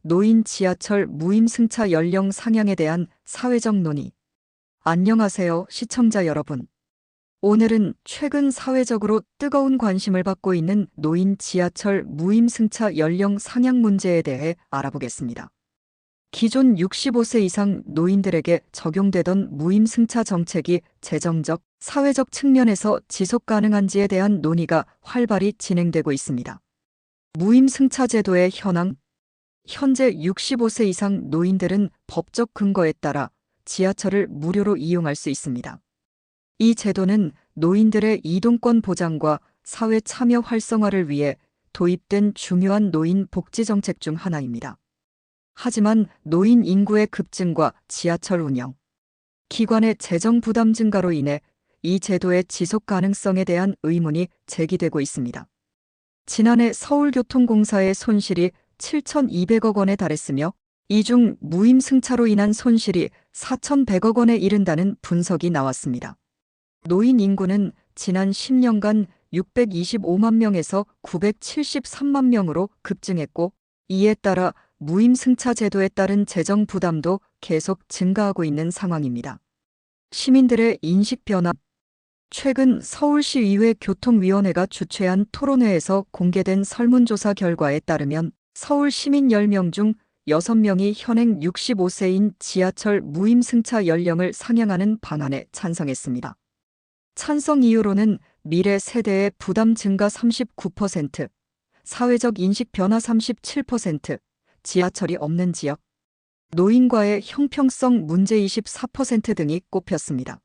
노인 지하철 무임승차 연령 상향에 대한 사회적 논의. 안녕하세요, 시청자 여러분. 오늘은 최근 사회적으로 뜨거운 관심을 받고 있는 노인 지하철 무임승차 연령 상향 문제에 대해 알아보겠습니다. 기존 65세 이상 노인들에게 적용되던 무임승차 정책이 재정적, 사회적 측면에서 지속 가능한지에 대한 논의가 활발히 진행되고 있습니다. 무임승차 제도의 현황. 현재 65세 이상 노인들은 법적 근거에 따라 지하철을 무료로 이용할 수 있습니다. 이 제도는 노인들의 이동권 보장과 사회 참여 활성화를 위해 도입된 중요한 노인 복지 정책 중 하나입니다. 하지만 노인 인구의 급증과 지하철 운영, 기관의 재정 부담 증가로 인해 이 제도의 지속 가능성에 대한 의문이 제기되고 있습니다. 지난해 서울교통공사의 손실이 7,200억 원에 달했으며 이 중 무임승차로 인한 손실이 4,100억 원에 이른다는 분석이 나왔습니다. 노인 인구는 지난 10년간 625만 명에서 973만 명으로 급증했고, 이에 따라 무임승차 제도에 따른 재정 부담도 계속 증가하고 있는 상황입니다. 시민들의 인식 변화. 최근 서울시의회 교통위원회가 주최한 토론회에서 공개된 설문조사 결과에 따르면 서울 시민 10명 중 6명이 현행 65세인 지하철 무임승차 연령을 상향하는 방안에 찬성했습니다. 찬성 이유로는 미래 세대의 부담 증가 39%, 사회적 인식 변화 37%, 지하철이 없는 지역, 노인과의 형평성 문제 24% 등이 꼽혔습니다.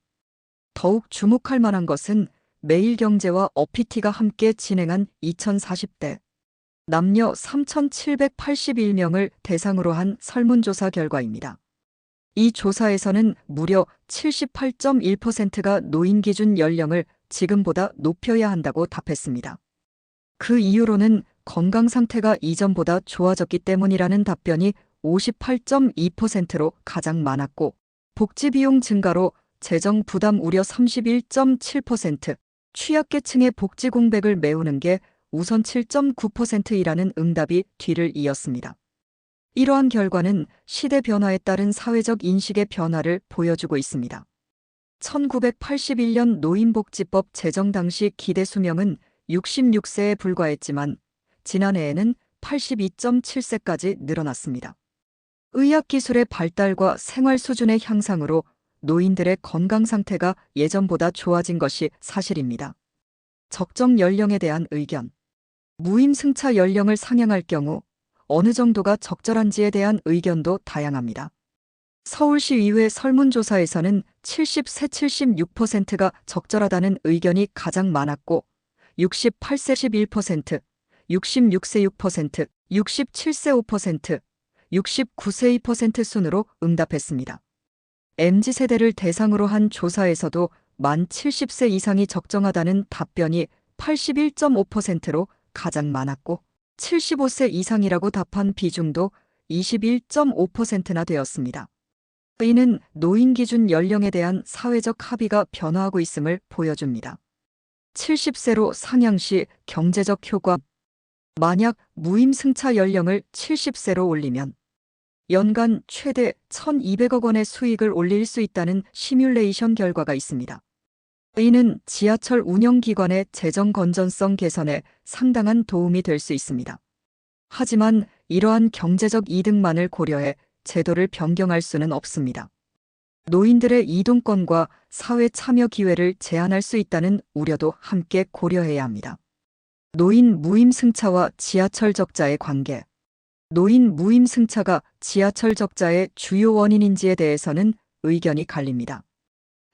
더욱 주목할 만한 것은 매일경제와 어피티가 함께 진행한 2040대 남녀 3,781명을 대상으로 한 설문조사 결과입니다. 이 조사에서는 무려 78.1%가 노인 기준 연령을 지금보다 높여야 한다고 답했습니다. 그 이유로는 건강 상태가 이전보다 좋아졌기 때문이라는 답변이 58.2%로 가장 많았고, 복지 비용 증가로 재정 부담 우려 31.7%, 취약계층의 복지 공백을 메우는 게 우선 7.9%이라는 응답이 뒤를 이었습니다. 이러한 결과는 시대 변화에 따른 사회적 인식의 변화를 보여주고 있습니다. 1981년 노인복지법 제정 당시 기대 수명은 66세에 불과했지만 지난해에는 82.7세까지 늘어났습니다. 의학기술의 발달과 생활 수준의 향상으로 노인들의 건강 상태가 예전보다 좋아진 것이 사실입니다. 적정 연령에 대한 의견. 무임승차 연령을 상향할 경우 어느 정도가 적절한지에 대한 의견도 다양합니다. 서울시의회 설문조사에서는 70세 76%가 적절하다는 의견이 가장 많았고, 68세 11%, 66세 6%, 67세 5%, 69세 2% 순으로 응답했습니다. MZ세대를 대상으로 한 조사에서도 만 70세 이상이 적정하다는 답변이 81.5%로 가장 많았고, 75세 이상이라고 답한 비중도 21.5%나 되었습니다. 이는 노인 기준 연령에 대한 사회적 합의가 변화하고 있음을 보여줍니다. 70세로 상향 시 경제적 효과. 만약 무임승차 연령을 70세로 올리면 연간 최대 1,200억 원의 수익을 올릴 수 있다는 시뮬레이션 결과가 있습니다. 이는 지하철 운영기관의 재정 건전성 개선에 상당한 도움이 될 수 있습니다. 하지만 이러한 경제적 이득만을 고려해 제도를 변경할 수는 없습니다. 노인들의 이동권과 사회 참여 기회를 제한할 수 있다는 우려도 함께 고려해야 합니다. 노인 무임승차와 지하철 적자의 관계. 노인 무임승차가 지하철 적자의 주요 원인인지에 대해서는 의견이 갈립니다.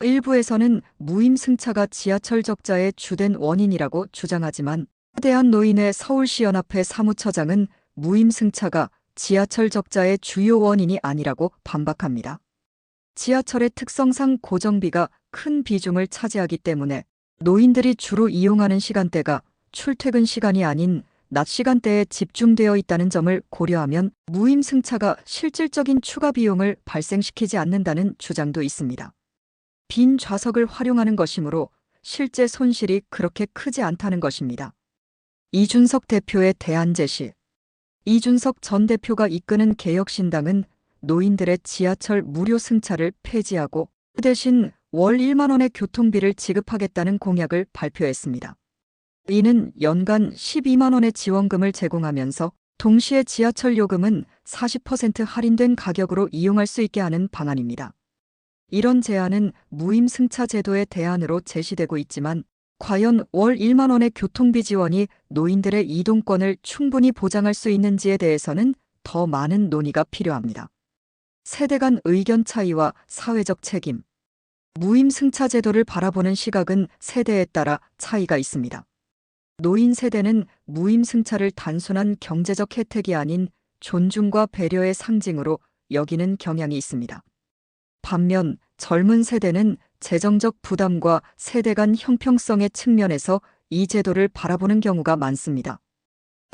일부에서는 무임승차가 지하철 적자의 주된 원인이라고 주장하지만, 대한노인회 서울시연합회 사무처장은 무임승차가 지하철 적자의 주요 원인이 아니라고 반박합니다. 지하철의 특성상 고정비가 큰 비중을 차지하기 때문에 노인들이 주로 이용하는 시간대가 출퇴근 시간이 아닌 낮 시간대에 집중되어 있다는 점을 고려하면 무임승차가 실질적인 추가 비용을 발생시키지 않는다는 주장도 있습니다. 빈 좌석을 활용하는 것이므로 실제 손실이 그렇게 크지 않다는 것입니다. 이준석 대표의 대안 제시. 이준석 전 대표가 이끄는 개혁신당은 노인들의 지하철 무료 승차를 폐지하고 그 대신 월 1만 원의 교통비를 지급하겠다는 공약을 발표했습니다. 이는 연간 12만 원의 지원금을 제공하면서 동시에 지하철 요금은 40% 할인된 가격으로 이용할 수 있게 하는 방안입니다. 이런 제안은 무임승차 제도의 대안으로 제시되고 있지만 과연 월 1만 원의 교통비 지원이 노인들의 이동권을 충분히 보장할 수 있는지에 대해서는 더 많은 논의가 필요합니다. 세대 간 의견 차이와 사회적 책임. 무임승차 제도를 바라보는 시각은 세대에 따라 차이가 있습니다. 노인 세대는 무임승차를 단순한 경제적 혜택이 아닌 존중과 배려의 상징으로 여기는 경향이 있습니다. 반면 젊은 세대는 재정적 부담과 세대 간 형평성의 측면에서 이 제도를 바라보는 경우가 많습니다.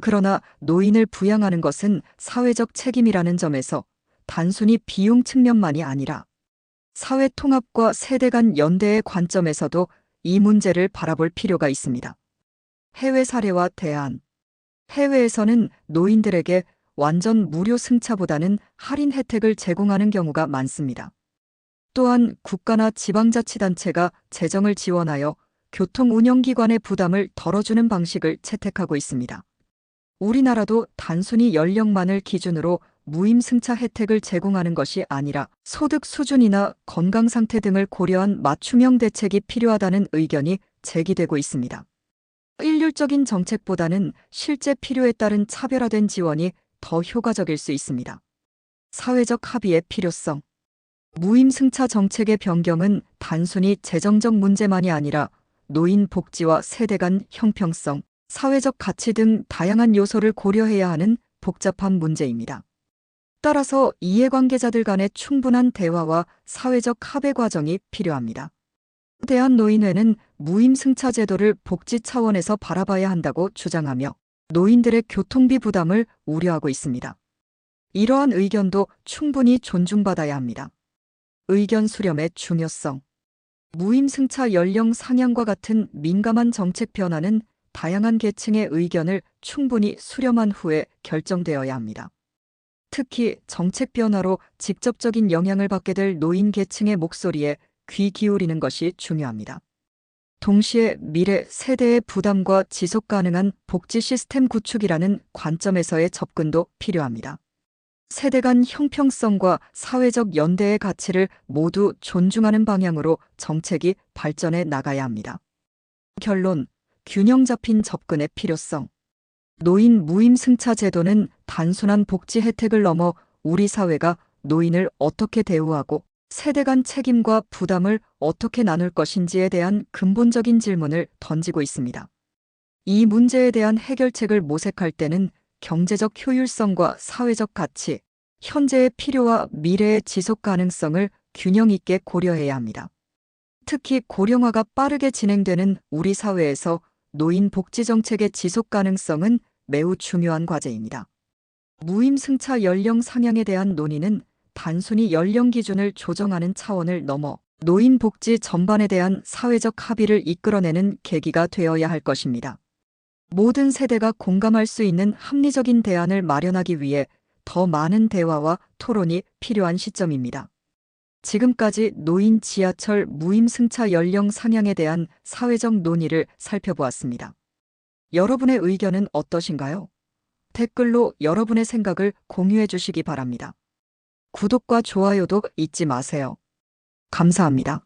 그러나 노인을 부양하는 것은 사회적 책임이라는 점에서 단순히 비용 측면만이 아니라 사회 통합과 세대 간 연대의 관점에서도 이 문제를 바라볼 필요가 있습니다. 해외 사례와 대안. 해외에서는 노인들에게 완전 무료 승차보다는 할인 혜택을 제공하는 경우가 많습니다. 또한 국가나 지방자치단체가 재정을 지원하여 교통 운영기관의 부담을 덜어주는 방식을 채택하고 있습니다. 우리나라도 단순히 연령만을 기준으로 무임승차 혜택을 제공하는 것이 아니라 소득 수준이나 건강 상태 등을 고려한 맞춤형 대책이 필요하다는 의견이 제기되고 있습니다. 일률적인 정책보다는 실제 필요에 따른 차별화된 지원이 더 효과적일 수 있습니다. 사회적 합의의 필요성. 무임승차 정책의 변경은 단순히 재정적 문제만이 아니라 노인 복지와 세대 간 형평성, 사회적 가치 등 다양한 요소를 고려해야 하는 복잡한 문제입니다. 따라서 이해관계자들 간의 충분한 대화와 사회적 합의 과정이 필요합니다. 대한노인회는 무임승차 제도를 복지 차원에서 바라봐야 한다고 주장하며 노인들의 교통비 부담을 우려하고 있습니다. 이러한 의견도 충분히 존중받아야 합니다. 의견 수렴의 중요성. 무임승차 연령 상향과 같은 민감한 정책 변화는 다양한 계층의 의견을 충분히 수렴한 후에 결정되어야 합니다. 특히 정책 변화로 직접적인 영향을 받게 될 노인 계층의 목소리에 귀 기울이는 것이 중요합니다. 동시에 미래 세대의 부담과 지속 가능한 복지 시스템 구축이라는 관점에서의 접근도 필요합니다. 세대 간 형평성과 사회적 연대의 가치를 모두 존중하는 방향으로 정책이 발전해 나가야 합니다. 결론, 균형 잡힌 접근의 필요성. 노인 무임승차 제도는 단순한 복지 혜택을 넘어 우리 사회가 노인을 어떻게 대우하고 세대 간 책임과 부담을 어떻게 나눌 것인지에 대한 근본적인 질문을 던지고 있습니다. 이 문제에 대한 해결책을 모색할 때는 경제적 효율성과 사회적 가치, 현재의 필요와 미래의 지속 가능성을 균형 있게 고려해야 합니다. 특히 고령화가 빠르게 진행되는 우리 사회에서 노인 복지 정책의 지속 가능성은 매우 중요한 과제입니다. 무임승차 연령 상향에 대한 논의는 단순히 연령 기준을 조정하는 차원을 넘어 노인 복지 전반에 대한 사회적 합의를 이끌어내는 계기가 되어야 할 것입니다. 모든 세대가 공감할 수 있는 합리적인 대안을 마련하기 위해 더 많은 대화와 토론이 필요한 시점입니다. 지금까지 노인 지하철 무임승차 연령 상향에 대한 사회적 논의를 살펴보았습니다. 여러분의 의견은 어떠신가요? 댓글로 여러분의 생각을 공유해 주시기 바랍니다. 구독과 좋아요도 잊지 마세요. 감사합니다.